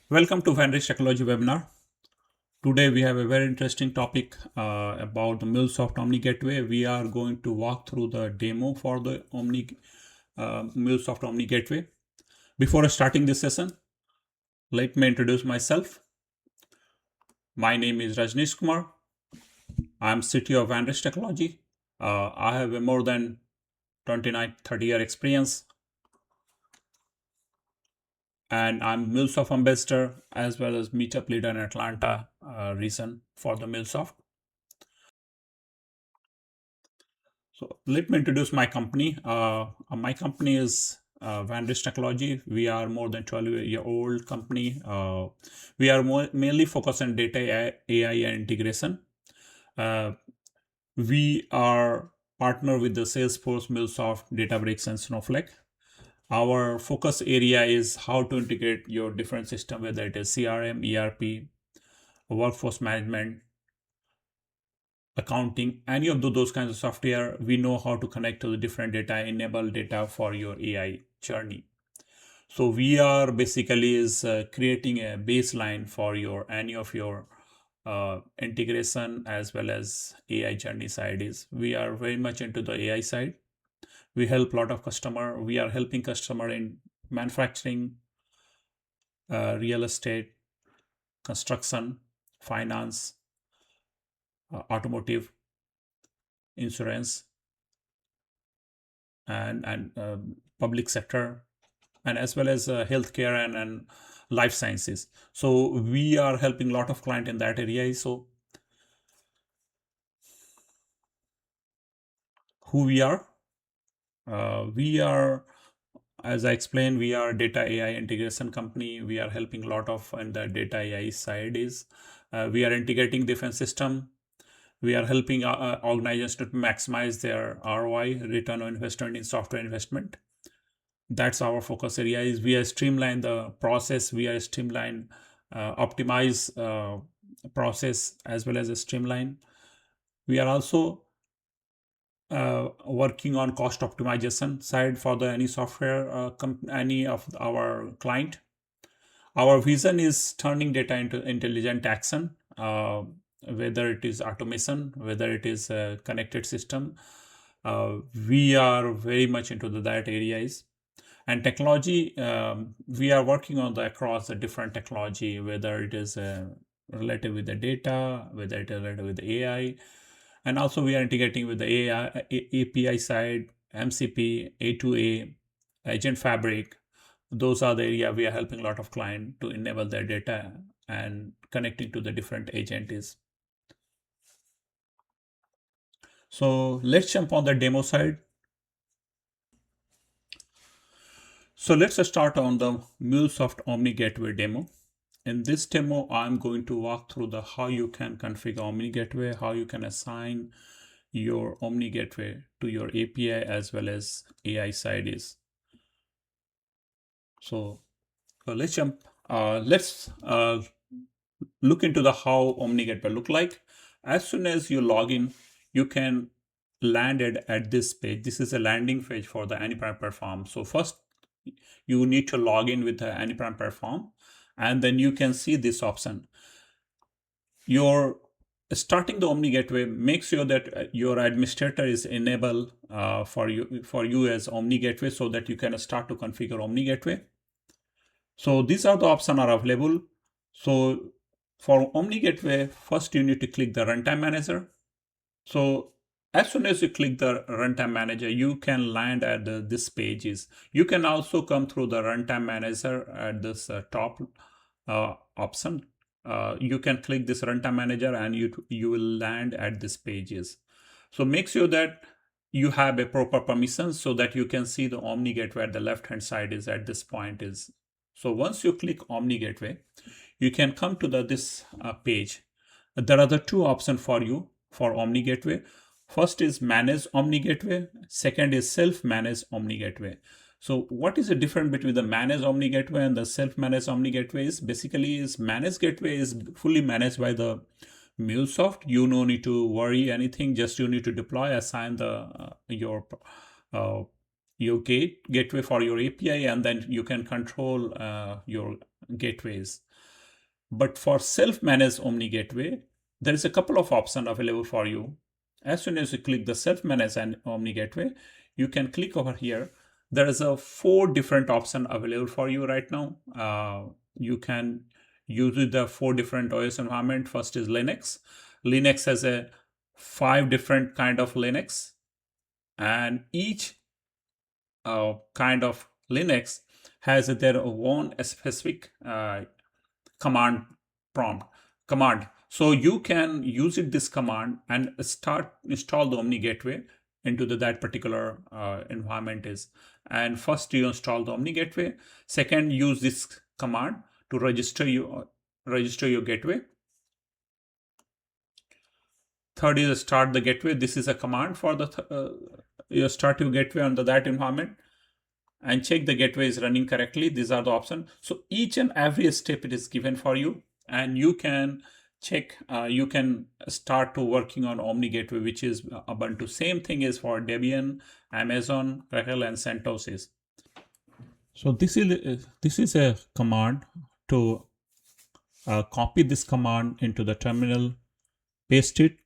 Welcome to Federated Technology webinar. Today we have a very interesting topic about the MuleSoft Omni Gateway. We are going to walk through the demo for the MuleSoft Omni Gateway. Before starting this session, let me introduce myself. My name is Rajnish Kumar. I am CTO of Federated Technology. I have a more than 29-30 year experience, and I'm MuleSoft ambassador as well as meetup leader in Atlanta region for the MuleSoft. So let me introduce my company. My company is Vandish Technology. We are more than 12-year-old company. We are mainly focused on data AI and integration. We are partner with the Salesforce, MuleSoft, Databricks, and Snowflake. Our focus area is how to integrate your different system, whether it is CRM, ERP, workforce management, accounting, any of those kinds of software. We know how to connect to the different data, enable data for your AI journey. So we are basically creating a baseline for any of your integration as well as AI journey side. We are very much into the AI side. We help a lot of customer. We are helping customer in manufacturing, real estate, construction, finance, automotive, insurance, and public sector, and as well as healthcare and life sciences. So we are helping a lot of client in that area. So who we are, as I explained, we are data AI integration company. We are helping a lot of on the data AI side we are integrating different system. We are helping organizations to maximize their ROI, return on investment in software investment. That's our focus area. We are streamline the process. We are streamline, optimize process as well as a streamline. We are also working on cost optimization side for the any software any of our client. Our vision is turning data into intelligent action, whether it is automation, whether it is a connected system. We are very much into that areas. And technology, we are working on across the different technology, whether it is related with the data, whether it is related with the AI, and also we are integrating with the AI, API side, MCP, A2A, Agent Fabric. Those are the area we are helping a lot of client to enable their data and connecting to the different agents. So let's jump on the demo side. So let's start on the MuleSoft Omni Gateway demo. In this demo, I'm going to walk through how you can configure Omni Gateway, how you can assign your Omni Gateway to your API as well as AI side So let's jump. Let's look into how Omni Gateway look like. As soon as you log in, you can land at this page. This is a landing page for the AnyPrime platform. So first, you need to log in with the AnyPrime platform, and then you can see this option. You're starting the Omni Gateway. Make sure that your administrator is enabled for you as Omni Gateway, so that you can start to configure Omni Gateway. So these are the options are available. So for Omni Gateway, first you need to click the Runtime Manager. So as soon as you click the Runtime Manager, you can land at this pages. You can also come through the Runtime Manager at this top option. You can click this Runtime Manager and you will land at this pages. So make sure that you have a proper permission so that you can see the Omni Gateway at the left hand side at this point So once you click Omni Gateway, you can come to this page. There are the two options for you for Omni Gateway. First is Manage Omni Gateway. Second is Self-Manage Omni Gateway. So what is the difference between the Manage Omni Gateway and the Self-Manage Omni Gateway basically Manage Gateway is fully managed by the MuleSoft. You no need to worry anything. Just you need to deploy, assign your gateway for your API, and then you can control your gateways. But for self-managed Omni Gateway, there is a couple of options available for you. As soon as you click the self-managed and Omni Gateway, you can click over here. There is a 4 different options available for you right now. You can use the 4 different OS environment. First is Linux. Linux has a 5 different kind of Linux, and each kind of Linux has their own specific command command. So you can use this command and install the Omni Gateway into that particular environment is. And first you install the Omni Gateway. Second, use this command to register your gateway. Third is start the gateway. This is a command for the you start your gateway under that environment, and check the gateway is running correctly. These are the options. So each and every step it is given for you, and you can check, you can start to working on Omni Gateway, which is Ubuntu. Same thing is for Debian, Amazon, Rahel, and CentOS is. So this is a command to copy this command into the terminal, paste it,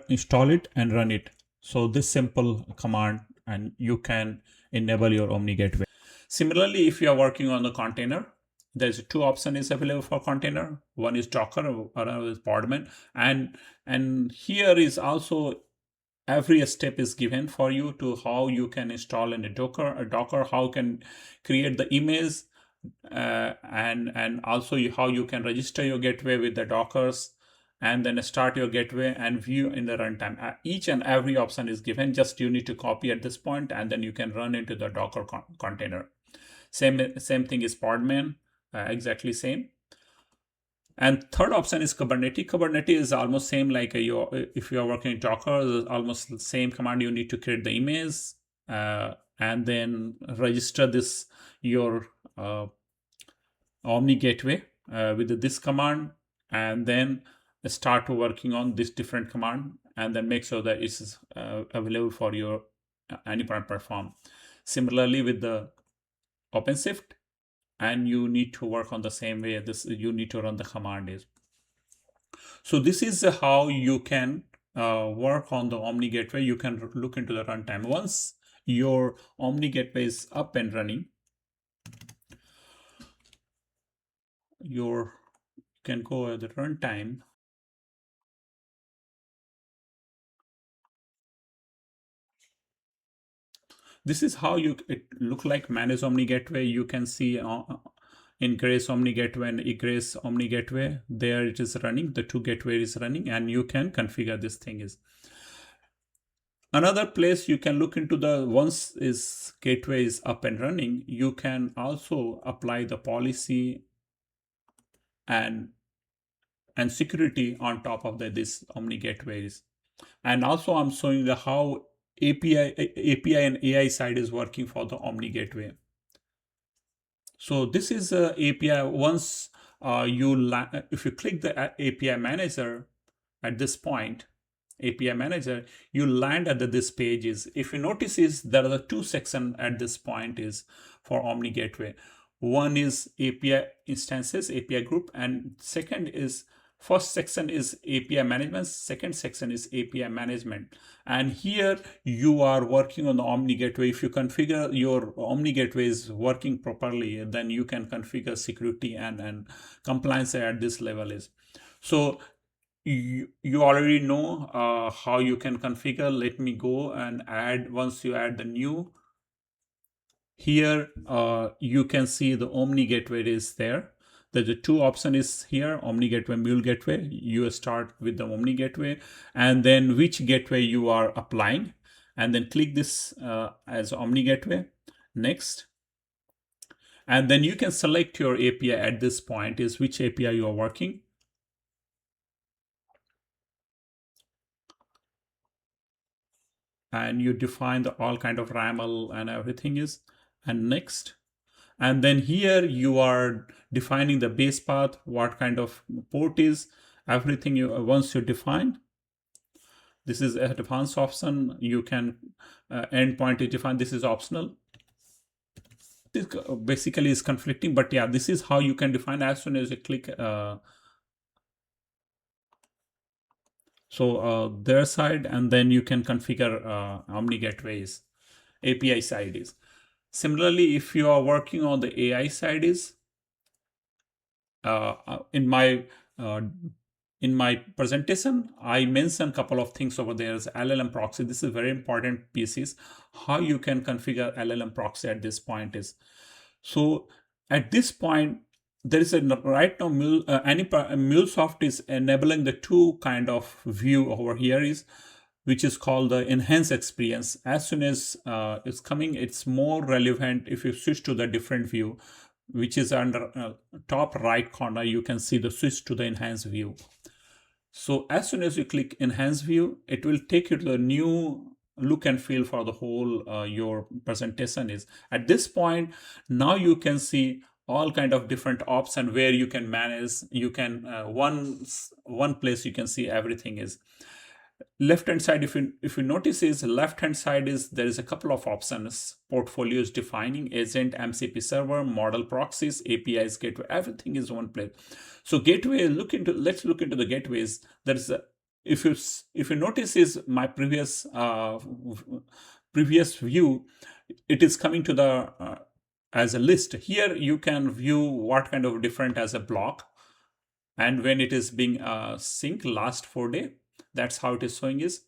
install it, and run it. So this simple command, and you can enable your Omni Gateway. Similarly, if you are working on the container, there's 2 options available for container. One is Docker, another is Podman, and here is also every step is given for you to how you can install in a Docker, how you can create the image, and also how you can register your gateway with the Dockers, and then start your gateway and view in the runtime. Each and every option is given. Just you need to copy at this point, and then you can run into the Docker container. Same thing is Podman, exactly same. And third option is Kubernetes. Kubernetes is almost same like if you are working in Docker, almost the same command. You need to create the image and then register your Omni Gateway with this command, and then start working on this different command, and then make sure that it's available for your any platform. Similarly with the OpenShift, and you need to work on the same way. You need to run the command is. So this is how you can work on the Omni Gateway. You can look into the runtime. Once your Omni Gateway is up and running, you can go at the runtime. This is how it look like manage Omni Gateway. You can see Ingress Omni Gateway and Egress Omni Gateway. There it is running. The 2 gateway is running, and you can configure this thing is. Another place you can look into once is gateway is up and running, you can also apply the policy and security on top of this Omni Gateways. And also I'm showing how API and AI side is working for the Omni Gateway. So this is a API. Once if you click the API manager at this point, API manager, you land at this page is. If you notice is there are the 2 sections at this point is for Omni Gateway. One is API instances, API group, and first section is API management, second section is API management. And here you are working on the Omni Gateway. If you configure your Omni Gateway is working properly, then you can configure security and compliance at this level is. So you already know how you can configure. Let me go and add. Once you add the new, here you can see the Omni Gateway is there. The 2 option is here, Omni Gateway, Mule Gateway. You start with the Omni Gateway, and then which gateway you are applying, and then click this as Omni Gateway. Next, and then you can select your API at this point is which API you are working. And you define all kind of RAML and everything is, and next. And then here you are defining the base path, what kind of port is, everything once you define. This is a advanced option. You can endpoint is defined. This is optional. this basically is conflicting, but yeah, this is how you can define as soon as you click. Their side, and then you can configure Omni Gateway's API side is. Similarly, if you are working on the AI side is, in my presentation, I mentioned a couple of things over there as LLM proxy. This is very important pieces. How you can configure LLM proxy at this point is, so at this point, there is a right now MuleSoft is enabling the two kind of view over here is, which is called the enhanced experience. As soon as it's coming, it's more relevant if you switch to the different view, which is under top right corner. You can see the switch to the enhanced view. So as soon as you click enhance view, it will take you to the new look and feel for the whole your presentation is. At this point, now you can see all kind of different options where you can manage. You can one place you can see everything is. Left hand side, if you notice, is left hand side is there is a couple of options. Portfolios defining, agent, MCP server, model proxies, APIs, gateway, everything is one place. So gateway, let's look into the gateways. There is a, if you notice is my previous view, it is coming to the as a list. Here you can view what kind of different as a block, and when it is being sync last 4 day, that's how it is showing is.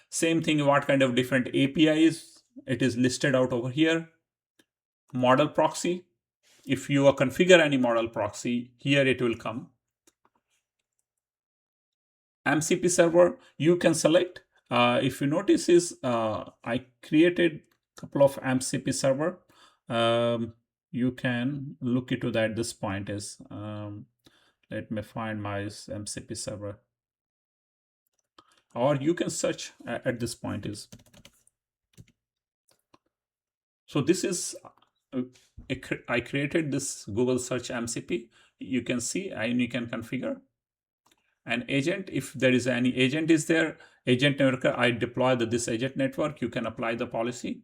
Same thing, what kind of different APIs, it is listed out over here. Model proxy, if you configure any model proxy, here it will come. MCP server, you can select. If you notice is, I created a couple of MCP server. You can look into that. This point is, let me find my MCP server. Or you can search at this point is. So this is, I created this Google search MCP. You can see, and you can configure an agent. If there is any agent is there, agent network, I deploy this agent network. You can apply the policy.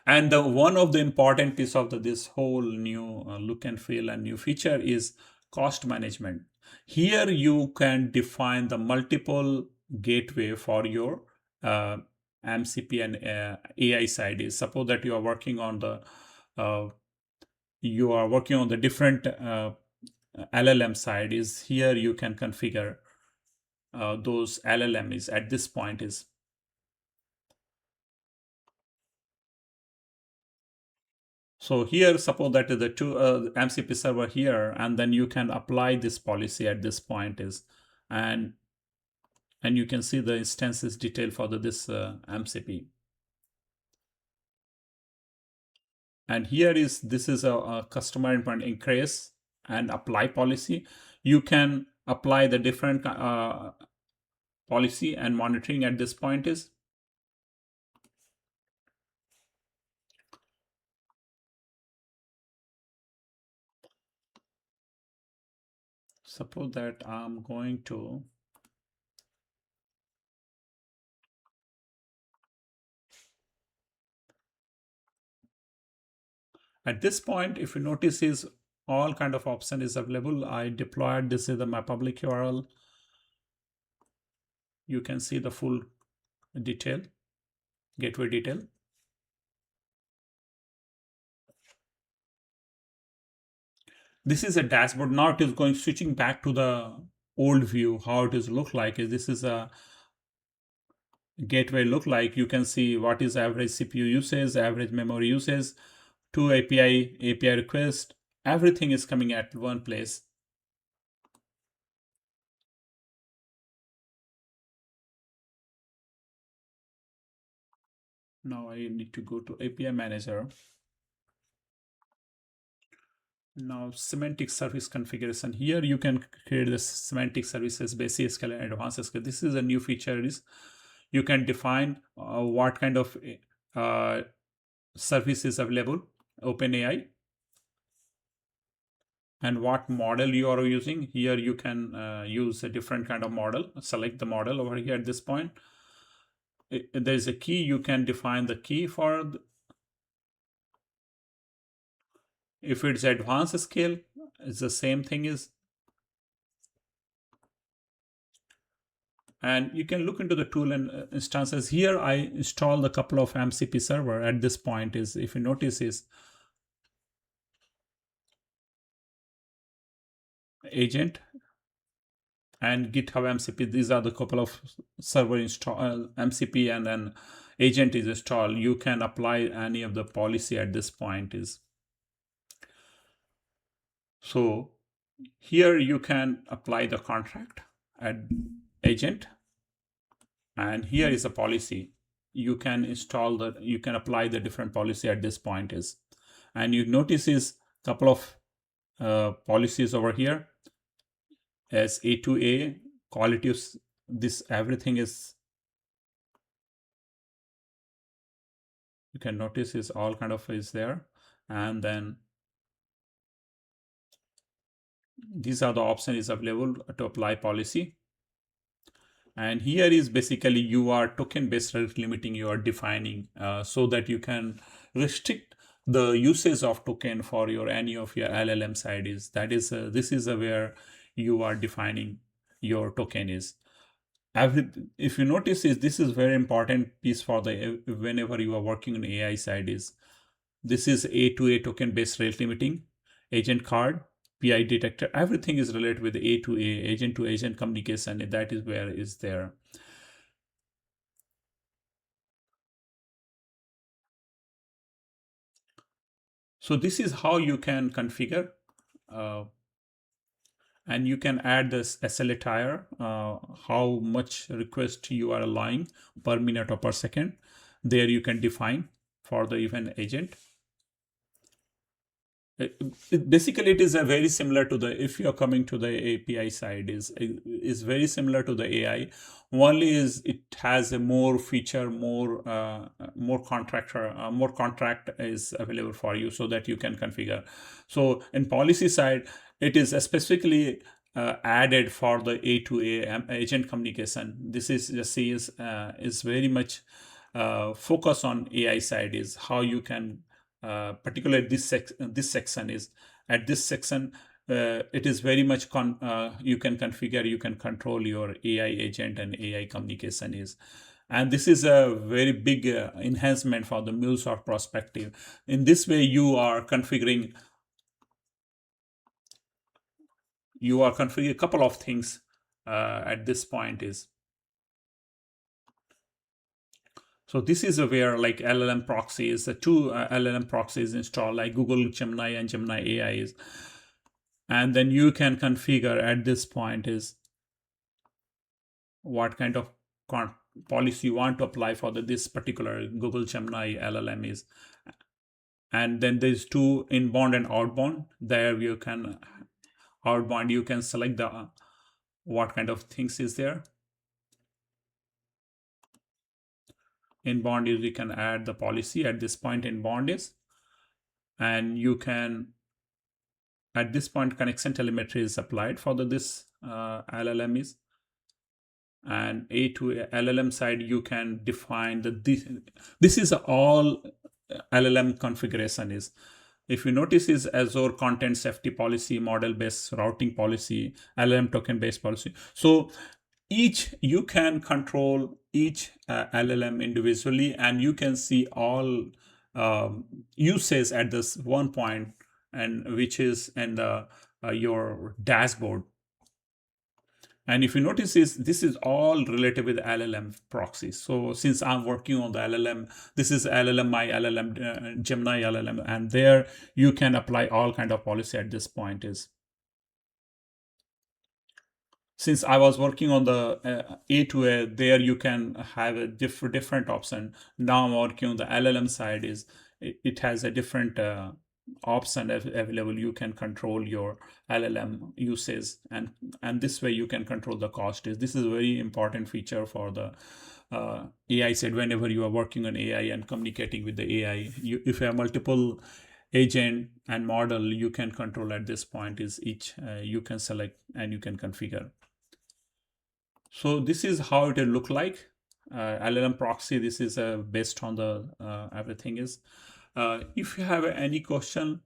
And one of the important piece of this whole new look and feel and new feature is cost management. Here you can define the multiple gateway for your MCP and AI side is. Suppose that you are working on the different LLM side is. Here you can configure those LLM is at this point is. So here, suppose that is the two MCP server here, and then you can apply this policy at this point is, and you can see the instances detail for this MCP. And here is, this is a customer endpoint increase and apply policy. You can apply the different policy and monitoring at this point is. Suppose that I'm going to at this point, if you notice is all kind of option is available. I deployed, this is my public URL. You can see the full detail, gateway detail. This is a dashboard. Now it is going switching back to the old view, how it is look like. This is a gateway look like. You can see what is average CPU usage, average memory usage, two API request. Everything is coming at one place. Now I need to go to API manager. Now semantic service configuration. Here you can create the semantic services, basic SQL and advanced SQL. This is a new feature is you can define what kind of service is available, OpenAI, and what model you are using. Here you can use a different kind of model. Select the model over here at this point. There is a key. You can define the key for If it's advanced scale, it's the same thing is. And you can look into the tool and instances. Here I installed a couple of MCP server at this point is, if you notice, is agent and GitHub MCP. These are the couple of server install MCP, and then agent is installed. You can apply any of the policy at this point is. So here you can apply the contract at agent, and here is a policy. You can install the, you can apply the different policy at this point is, and you notice is couple of policies over here as A2A quality of this, everything is, you can notice is all kind of is there. And then these are the option is available to apply policy. And here is basically you are token based rate limiting, you are defining so that you can restrict the usage of token for your any of your LLM side is. That is this is where you are defining your token is. If you notice is, this is very important piece for the whenever you are working on AI side is, this is A2A token based rate limiting, agent card, PI detector, everything is related with A2A, agent to agent communication. That is where is there. So this is how you can configure, and you can add this SLA tier, how much request you are allowing per minute or per second. There you can define for the event agent. Basically it is a very similar to the, if you are coming to the API side is very similar to the AI. Only is it has a more feature, more contract is available for you so that you can configure. So in policy side, it is specifically added for the A2A agent communication. This is just is very much focus on AI side is how you can particularly this section is, at this section it is very much you can configure, you can control your AI agent and AI communication is. And this is a very big enhancement for the MuleSoft perspective. In this way you are configuring a couple of things at this point is. So this is where like LLM proxies, the two LLM proxies installed like Google Gemini and Gemini AI is. And then you can configure at this point is what kind of policy you want to apply for this particular Google Gemini LLM is. And then there's two inbound and outbound. There you can outbound, you can select the what kind of things is there. Inbound is you can add the policy at this point inbound is, and you can at this point connection telemetry is applied for this LLM is. And A2 LLM side you can define this is all LLM configuration is. If you notice is Azure content safety policy, model based routing policy, LLM token based policy. So each you can control each LLM individually, and you can see all uses at this one point, and which is in the your dashboard. And if you notice is this is all related with LLM proxies. So since I'm working on the LLM, this is LLM, my LLM, Gemini LLM, and there you can apply all kind of policy at this point is. Since I was working on the A2A, there you can have a different option. Now I'm working on the LLM side is, it has a different option available. You can control your LLM usage, and this way you can control the cost. This is a very important feature for the AI side. Whenever you are working on AI and communicating with the AI, if you have multiple agent and model, you can control at this point is each you can select and you can configure. So this is how it will look like. LLM proxy, this is based on the everything is. If you have any question,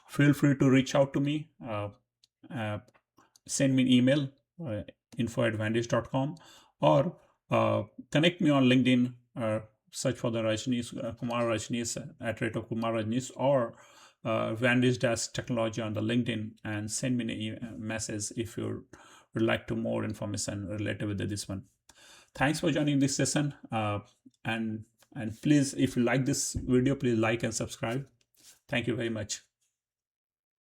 Feel free to reach out to me. Send me an email, info@vantage.com, or connect me on LinkedIn. Search for the Rajneesh, Kumar Rajneesh, @ Kumar Rajneesh, or Vantage Desk Technology on the LinkedIn, and send me a message if you would like to more information related with this one. Thanks for joining this session, and please, if you like this video, please like and subscribe. Thank you very much.